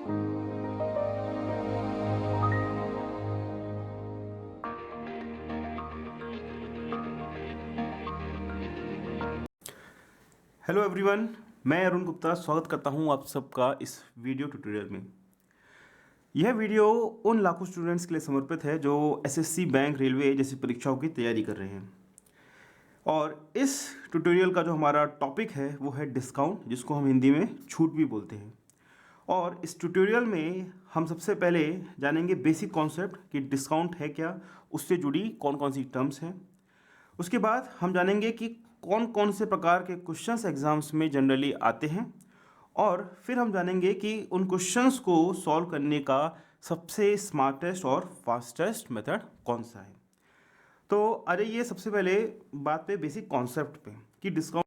Hello everyone, मैं अरुण गुप्ता स्वागत करता हूं आप सबका इस वीडियो ट्यूटोरियल में। यह वीडियो उन लाखों स्टूडेंट्स के लिए समर्पित है जो एसएससी, बैंक, रेलवे जैसी परीक्षाओं की तैयारी कर रहे हैं। और इस ट्यूटोरियल का जो हमारा टॉपिक है वो है डिस्काउंट, जिसको हम हिंदी में छूट भी बोलते हैं। और इस ट्यूटोरियल में हम सबसे पहले जानेंगे बेसिक कॉन्सेप्ट कि डिस्काउंट है क्या, उससे जुड़ी कौन कौन सी टर्म्स हैं। उसके बाद हम जानेंगे कि कौन कौन से प्रकार के क्वेश्चंस एग्जाम्स में जनरली आते हैं, और फिर हम जानेंगे कि उन क्वेश्चंस को सॉल्व करने का सबसे स्मार्टेस्ट और फास्टेस्ट मेथड कौन सा है। तो अरे ये सबसे पहले बात पे बेसिक कॉन्सेप्ट पे कि डिस्काउंट,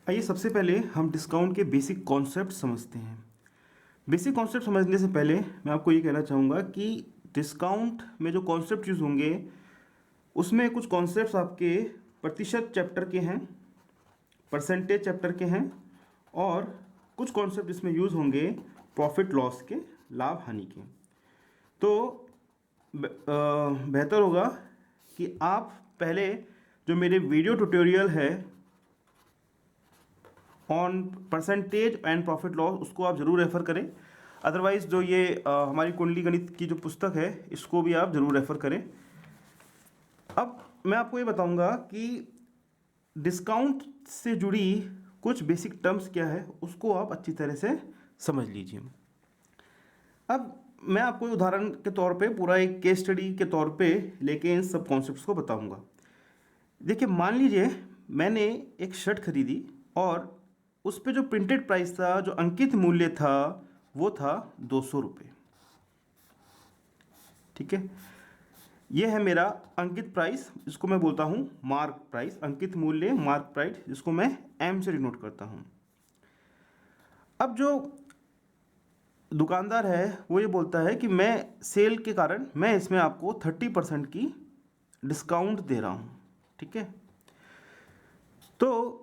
आइए सबसे पहले हम डिस्काउंट के बेसिक कॉन्सेप्ट समझते हैं। बेसिक कॉन्सेप्ट समझने से पहले मैं आपको ये कहना चाहूँगा कि डिस्काउंट में जो कॉन्सेप्ट यूज़ होंगे उसमें कुछ कॉन्सेप्ट्स आपके प्रतिशत चैप्टर के हैं, परसेंटेज चैप्टर के हैं, और कुछ कॉन्सेप्ट इसमें यूज़ होंगे प्रॉफिट लॉस के, लाभ हानि के। तो बेहतर होगा कि आप पहले जो मेरे वीडियो ट्यूटोरियल है on percentage and profit loss उसको आप ज़रूर रेफ़र करें। अदरवाइज़ जो ये हमारी कुंडली गणित की जो पुस्तक है इसको भी आप ज़रूर रेफ़र करें। अब मैं आपको ये बताऊंगा कि डिस्काउंट से जुड़ी कुछ बेसिक टर्म्स क्या है, उसको आप अच्छी तरह से समझ लीजिए। अब मैं आपको उदाहरण के तौर पे, पूरा एक केस स्टडी के तौर पे लेके इन सब कॉन्सेप्ट्स को बताऊंगा। देखिए, मान लीजिए मैंने एक शर्ट खरीदी और उस पे जो प्रिंटेड प्राइस था, जो अंकित मूल्य था, वो था 200 रुपये। ठीक है, ये है मेरा अंकित प्राइस, जिसको मैं बोलता हूँ मार्क प्राइस, अंकित मूल्य मार्क प्राइस, जिसको मैं एम से डिनोट करता हूँ। अब जो दुकानदार है वो ये बोलता है कि मैं सेल के कारण मैं इसमें आपको 30% की डिस्काउंट दे रहा हूँ। ठीक है, तो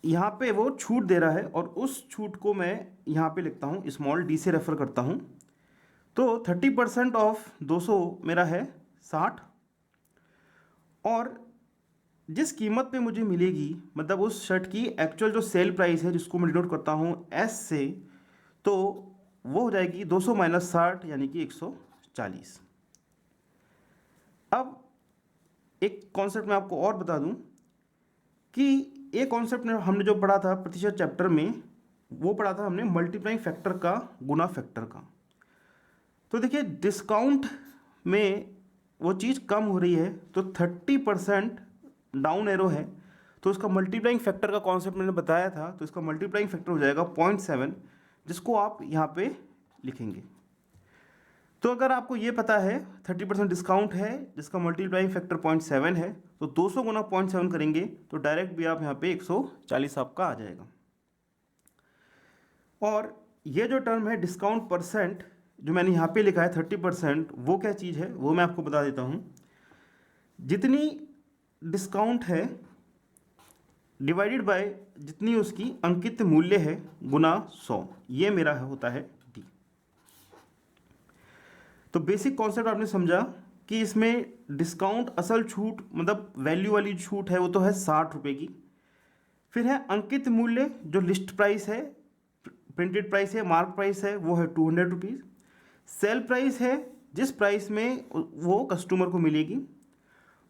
यहाँ पे वो छूट दे रहा है और उस छूट को मैं यहाँ पे लिखता हूँ, स्मॉल डी से रेफर करता हूँ। तो 30% ऑफ 200 मेरा है 60, और जिस कीमत पे मुझे मिलेगी, मतलब उस शर्ट की एक्चुअल जो सेल प्राइस है जिसको मैं डिनोट करता हूँ एस से, तो वो हो जाएगी 200 माइनस 60 यानी कि 140। अब एक कॉन्सेप्ट मैं आपको और बता दूं कि एक कॉन्सेप्ट हमने जो पढ़ा था प्रतिशत चैप्टर में, वो पढ़ा था हमने मल्टीप्लाइंग फैक्टर का, गुना फैक्टर का। तो देखिए, डिस्काउंट में वो चीज़ कम हो रही है तो 30% डाउन एरो है, तो इसका मल्टीप्लाइंग फैक्टर का कॉन्सेप्ट मैंने बताया था, तो इसका मल्टीप्लाइंग फैक्टर हो जाएगा 0.7, जिसको आप यहाँ पे लिखेंगे। तो अगर आपको ये पता है 30% डिस्काउंट है जिसका मल्टीप्लाइंग फैक्टर 0.7 है, तो 200 गुना 0.7 करेंगे तो डायरेक्ट भी आप यहाँ पे 140 आपका आ जाएगा। और ये जो टर्म है डिस्काउंट परसेंट, जो मैंने यहाँ पे लिखा है 30%, वो क्या चीज़ है वो मैं आपको बता देता हूँ। जितनी डिस्काउंट है डिवाइडेड बाय जितनी उसकी अंकित मूल्य है गुना 100, ये मेरा होता है डी। तो बेसिक कॉन्सेप्ट आपने समझा कि इसमें डिस्काउंट, असल छूट मतलब वैल्यू वाली छूट है वो तो है 60 रुपये की। फिर है अंकित मूल्य, जो लिस्ट प्राइस है, प्रिंटेड प्राइस है, मार्क प्राइस है, वो है 200 रुपीज़। सेल प्राइस है जिस प्राइस में वो कस्टमर को मिलेगी।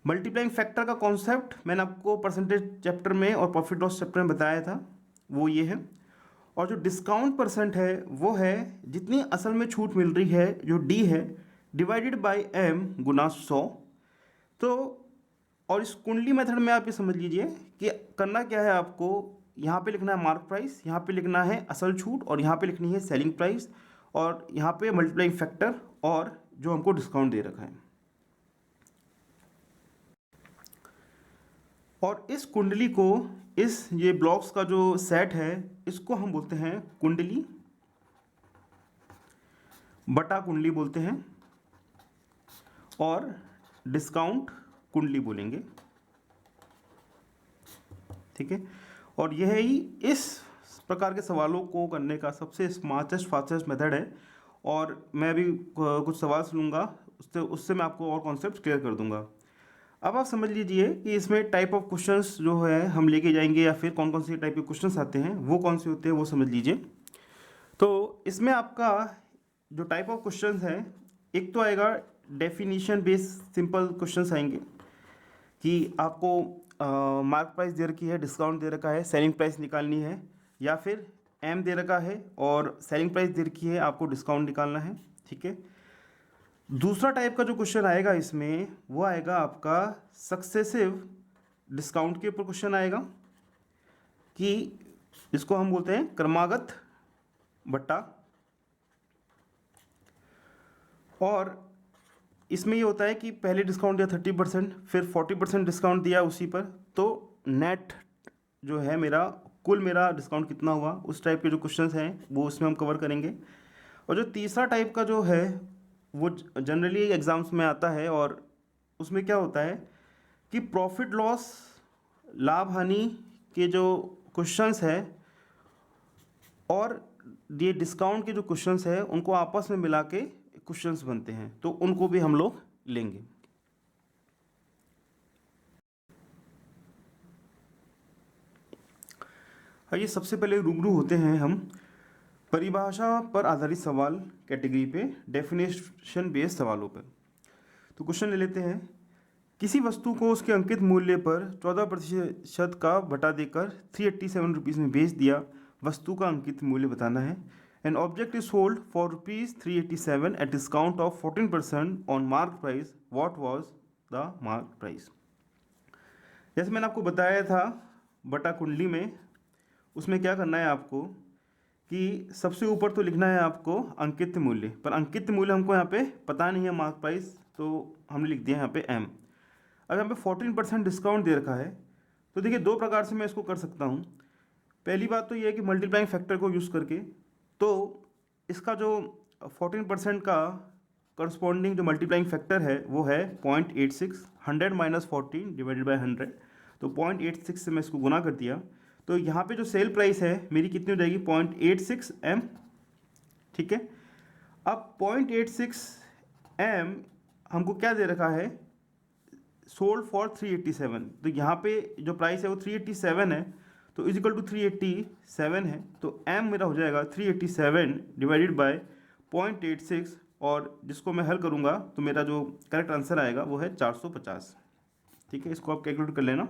मल्टीप्लाइंग फैक्टर का कॉन्सेप्ट मैंने आपको परसेंटेज चैप्टर में और प्रॉफिट लॉस चैप्टर में बताया था, वो ये है। और जो डिस्काउंट परसेंट है वो है जितनी असल में छूट मिल रही है, जो डी है, डिवाइडेड बाय एम गुना 100। तो और इस कुंडली मेथड में आप ये समझ लीजिए कि करना क्या है, आपको यहाँ पे लिखना है मार्क प्राइस, यहाँ पे लिखना है असल छूट, और यहाँ पे लिखनी है सेलिंग प्राइस, और यहाँ पे मल्टीप्लाइंग फैक्टर और जो हमको डिस्काउंट दे रखा है। और इस कुंडली को, इस ये ब्लॉक्स का जो सेट है, इसको हम बोलते हैं कुंडली बटा कुंडली बोलते हैं, और डिस्काउंट कुंडली बोलेंगे। ठीक है, और यह ही इस प्रकार के सवालों को करने का सबसे स्मार्टेस्ट फास्टेस्ट मेथड है। और मैं अभी कुछ सवाल सुनूंगा, उससे उससे मैं आपको और कॉन्सेप्ट क्लियर कर दूंगा। अब आप समझ लीजिए कि इसमें टाइप ऑफ क्वेश्चंस जो है हम लेके जाएंगे, या फिर कौन कौन से टाइप के क्वेश्चंस आते हैं वो कौन से होते हैं वो समझ लीजिए। तो इसमें आपका जो टाइप ऑफ क्वेश्चंस है, एक तो आएगा डेफिनेशन बेस्ड सिंपल क्वेश्चंस आएंगे कि आपको मार्क प्राइस दे रखी है, डिस्काउंट दे रखा है, सेलिंग प्राइस निकालनी है, या फिर एम दे रखा है और सेलिंग प्राइस दे रखी है, आपको डिस्काउंट निकालना है। ठीक है। दूसरा टाइप का जो क्वेश्चन आएगा इसमें वो आएगा आपका सक्सेसिव डिस्काउंट के ऊपर क्वेश्चन आएगा, कि जिसको हम बोलते हैं क्रमागत बट्टा। और इसमें ये होता है कि पहले डिस्काउंट दिया 30%, फिर 40% डिस्काउंट दिया उसी पर, तो नेट जो है मेरा कुल मेरा डिस्काउंट कितना हुआ, उस टाइप के जो क्वेश्चंस हैं वो उसमें हम कवर करेंगे। और जो तीसरा टाइप का जो है वो जनरली एग्ज़ाम्स में आता है, और उसमें क्या होता है कि प्रॉफिट लॉस, लाभ हानि के जो क्वेश्चंस है और ये डिस्काउंट के जो क्वेश्चंस है उनको आपस में मिला के क्वेश्चंस बनते हैं, तो उनको भी हम लोग लेंगे। आइए सबसे पहले रूबरू होते हैं हम परिभाषा पर आधारित सवाल कैटेगरी पे, डेफिनेशन बेस्ड सवालों पर। तो क्वेश्चन ले लेते हैं। किसी वस्तु को उसके अंकित मूल्य पर 14% का बटा देकर 387 रुपीज़ में बेच दिया। वस्तु का अंकित मूल्य बताना है। An object is sold for ₹387 at discount of 14% on mark price. What was the mark price. जैसे मैंने आपको बताया था बटा कुंडली में, उसमें क्या करना है आपको कि सबसे ऊपर तो लिखना है आपको अंकित मूल्य, पर अंकित मूल्य हमको यहाँ पे पता नहीं है मार्क प्राइस, तो हमने लिख दिया यहाँ पे एम। अब यहाँ पे 14% डिस्काउंट दे रखा है, तो देखिए दो प्रकार से मैं इसको कर सकता हूँ। पहली बात तो ये है कि मल्टीप्लाइंग फैक्टर को यूज़ करके, तो इसका जो 14% का करस्पॉन्डिंग जो मल्टीप्लाइंग फैक्टर है वो है 0.86, 100 माइनस 14 डिवाइडेड बाई 100, तो 0.86 से मैं इसको गुना कर दिया। तो यहाँ पे जो सेल प्राइस है मेरी कितनी हो जाएगी 0.86 एम। ठीक है। अब 0.86 एम हमको क्या दे रखा है, सोल्ड फॉर 387, तो यहाँ पे जो प्राइस है वो 387 है, तो इज इक्वल टू 387 है, तो एम मेरा हो जाएगा 387 डिवाइडेड बाय 0.86, और जिसको मैं हल करूँगा तो मेरा जो करेक्ट आंसर आएगा वो है 450। ठीक है, इसको आप कैलकुलेट कर लेना।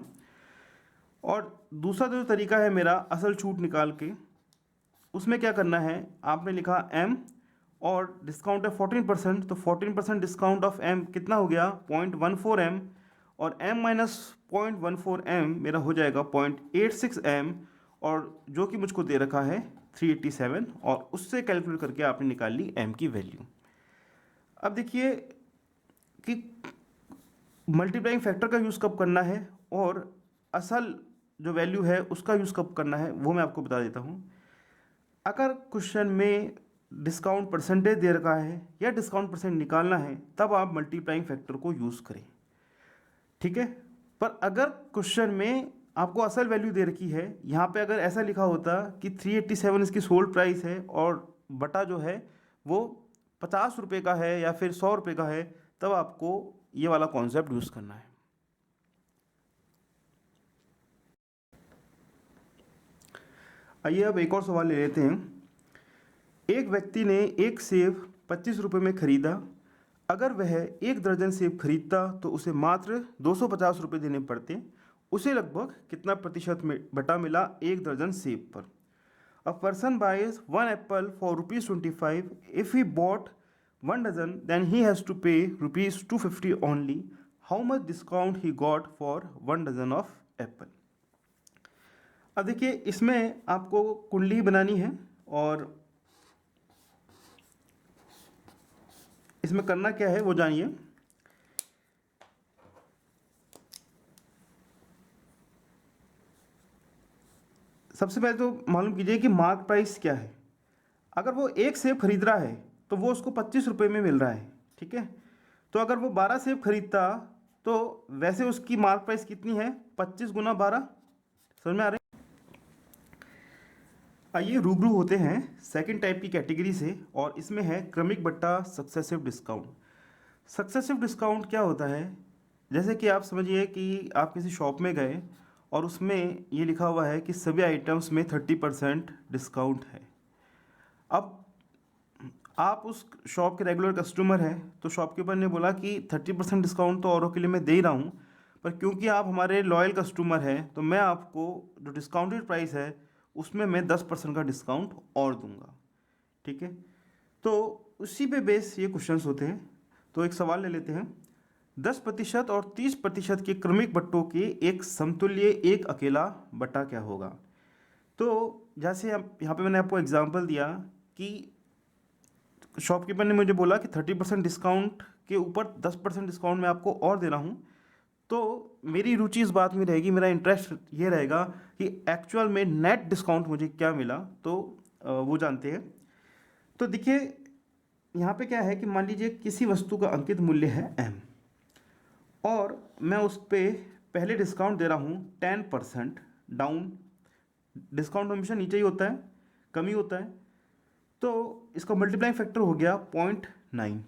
और दूसरा जो तरीका है मेरा असल छूट निकाल के, उसमें क्या करना है, आपने लिखा एम और डिस्काउंट है 14%, तो 14% डिस्काउंट ऑफ एम कितना हो गया 0.14 एम, और एम माइनस 0.14 एम मेरा हो जाएगा 0.86 एम, और जो कि मुझको दे रखा है 387, और उससे कैलकुलेट करके आपने निकाल ली एम की वैल्यू। अब देखिए कि मल्टीप्लाइंग फैक्टर का यूज़ कब करना है और असल जो वैल्यू है उसका यूज़ कब करना है वो मैं आपको बता देता हूँ। अगर क्वेश्चन में डिस्काउंट परसेंटेज दे रखा है या डिस्काउंट परसेंट निकालना है तब आप मल्टीप्लाइंग फैक्टर को यूज़ करें। ठीक है। पर अगर क्वेश्चन में आपको असल वैल्यू दे रखी है, यहाँ पे अगर ऐसा लिखा होता कि 387 इसकी सोल्ड प्राइस है और बटा जो है वो 50 रुपये का है या फिर 100 रुपये का है, तब आपको ये वाला कॉन्सेप्ट यूज़ करना है। आइए अब एक और सवाल ले लेते हैं। एक व्यक्ति ने एक सेब 25 रुपये में खरीदा। अगर वह एक दर्जन सेब खरीदता तो उसे मात्र 250 रुपये देने पड़ते। उसे लगभग कितना प्रतिशत में बटा मिला एक दर्जन सेब पर। A person buys 1 apple for ₹25। If he bought 1 dozen then he has to pay ₹250 only. How much discount he got for 1 dozen of apple. अब देखिए इसमें आपको कुंडली बनानी है, और इसमें करना क्या है वो जानिए। सबसे पहले तो मालूम कीजिए कि मार्क प्राइस क्या है। अगर वो एक सेब खरीद रहा है तो वो उसको 25 रुपये में मिल रहा है। ठीक है। तो अगर वो 12 सेब खरीदता तो वैसे उसकी मार्क प्राइस कितनी है, 25 गुना 12। समझ में आ रहा है। आइए रूबरू होते हैं सेकंड टाइप की कैटेगरी से, और इसमें है क्रमिक बट्टा सक्सेसिव डिस्काउंट। सक्सेसिव डिस्काउंट क्या होता है? जैसे कि आप समझिए कि आप किसी शॉप में गए और उसमें ये लिखा हुआ है कि सभी आइटम्स में 30% डिस्काउंट है। अब आप उस शॉप के रेगुलर कस्टमर हैं, तो शॉपकीपर ने बोला कि 30% डिस्काउंट तो औरों के लिए मैं दे ही रहा हूँ, पर क्योंकि आप हमारे लॉयल कस्टमर हैं तो मैं आपको जो डिस्काउंटेड प्राइस है उसमें मैं 10% का डिस्काउंट और दूंगा। ठीक है, तो उसी पे बेस ये क्वेश्चंस होते हैं। तो एक सवाल ले लेते हैं, 10% और 30% के क्रमिक बट्टों के एक समतुल्य एक अकेला बट्टा क्या होगा? तो जैसे अब यहाँ पे मैंने आपको एग्जांपल दिया कि शॉपकीपर ने मुझे बोला कि 30% डिस्काउंट के ऊपर 10% डिस्काउंट मैं आपको और दे रहा हूँ, तो मेरी रुचि इस बात में रहेगी, मेरा इंटरेस्ट ये रहेगा कि एक्चुअल में नेट डिस्काउंट मुझे क्या मिला, तो वो जानते हैं। तो देखिए यहाँ पे क्या है कि मान लीजिए किसी वस्तु का अंकित मूल्य है m, और मैं उस पर पहले डिस्काउंट दे रहा हूँ 10% डाउन। डिस्काउंट हमेशा नीचे ही होता है, कम ही होता है, तो इसका मल्टीप्लाइंग फैक्टर हो गया 0.9।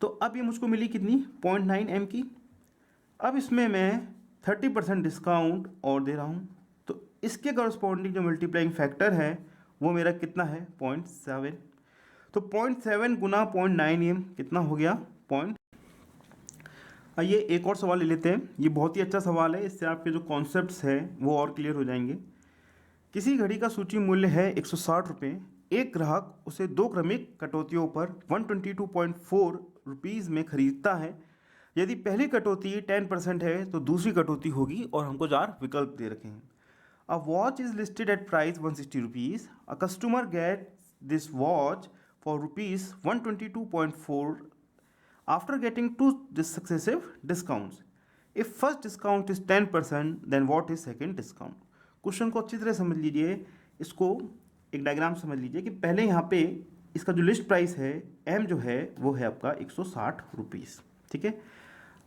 तो अब ये मुझको मिली कितनी? 0.9 m की। अब इसमें मैं 30% डिस्काउंट और दे रहा हूँ, तो इसके करस्पॉन्डिंग जो मल्टीप्लाइंग फैक्टर है वो मेरा कितना है? 0.7। तो 0.7 गुना 0.9 m कितना हो गया? पॉइंट। आइए एक और सवाल ले लेते हैं, ये बहुत ही अच्छा सवाल है, इससे आपके जो कॉन्सेप्ट्स हैं वो और क्लियर हो जाएंगे। किसी घड़ी का सूची मूल्य है 160 रुपये। एक ग्राहक उसे दो क्रमिक कटौतियों पर 122.4 रुपीज़ में खरीदता है। यदि पहली कटौती 10% है तो दूसरी कटौती होगी, और हमको 4 विकल्प दे रखे हैं। A watch is listed at price 160 rupees. A customer get this watch for rupees 122.4 after getting two successive discounts. If first discount is 10%, then what is second discount? Question को अच्छी तरह समझ लीजिए, इसको एक डायग्राम समझ लीजिए कि पहले यहाँ पे इसका जो लिस्ट प्राइस है m जो है वो है आपका 160 रुपीज़। ठीक है,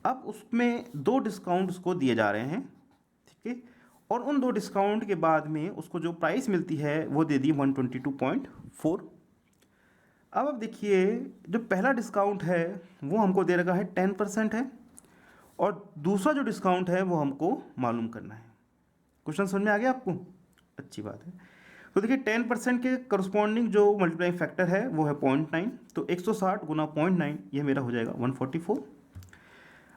अब उसमें दो डिस्काउंट उसको दिए जा रहे हैं। ठीक है, और उन दो डिस्काउंट के बाद में उसको जो प्राइस मिलती है वो दे दी 122.4। अब देखिए जो पहला डिस्काउंट है वो हमको दे रखा है 10% है, और दूसरा जो डिस्काउंट है वो हमको मालूम करना है। क्वेश्चन समझ में आ गया आपको? अच्छी बात है। तो देखिए 10% के करस्पॉन्डिंग जो मल्टीप्लाइंग फैक्टर है वो है 0.9, तो 160 गुना 0.9 ये मेरा हो जाएगा 144।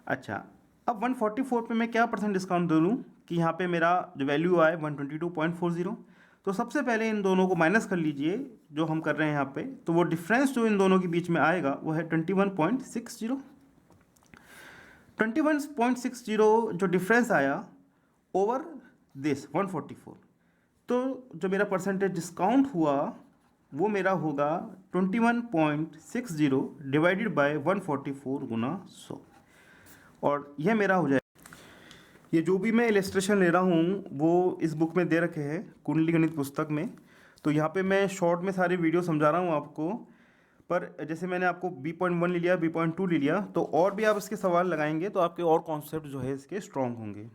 अच्छा, अब 144 पे मैं क्या परसेंट डिस्काउंट दे दूँ कि यहाँ पे मेरा जो वैल्यू आए 122.40। तो सबसे पहले इन दोनों को माइनस कर लीजिए जो हम कर रहे हैं यहाँ पे, तो वो डिफरेंस जो इन दोनों के बीच में आएगा वो है 21.60। 21.60 जो डिफरेंस आया ओवर दिस 144, तो जो मेरा परसेंटेज डिस्काउंट हुआ वो मेरा होगा 21.60 डिवाइडेड बाय 144 गुना 100, और यह मेरा हो जाएगा। ये जो भी मैं इलस्ट्रेशन ले रहा हूँ वो इस बुक में दे रखे हैं, कुंडली गणित पुस्तक में। तो यहाँ पे मैं शॉर्ट में सारी वीडियो समझा रहा हूँ आपको, पर जैसे मैंने आपको B.1 ले लिया, B.2 ले लिया, तो और भी आप इसके सवाल लगाएंगे तो आपके और कॉन्सेप्ट जो है इसके स्ट्रॉन्ग होंगे।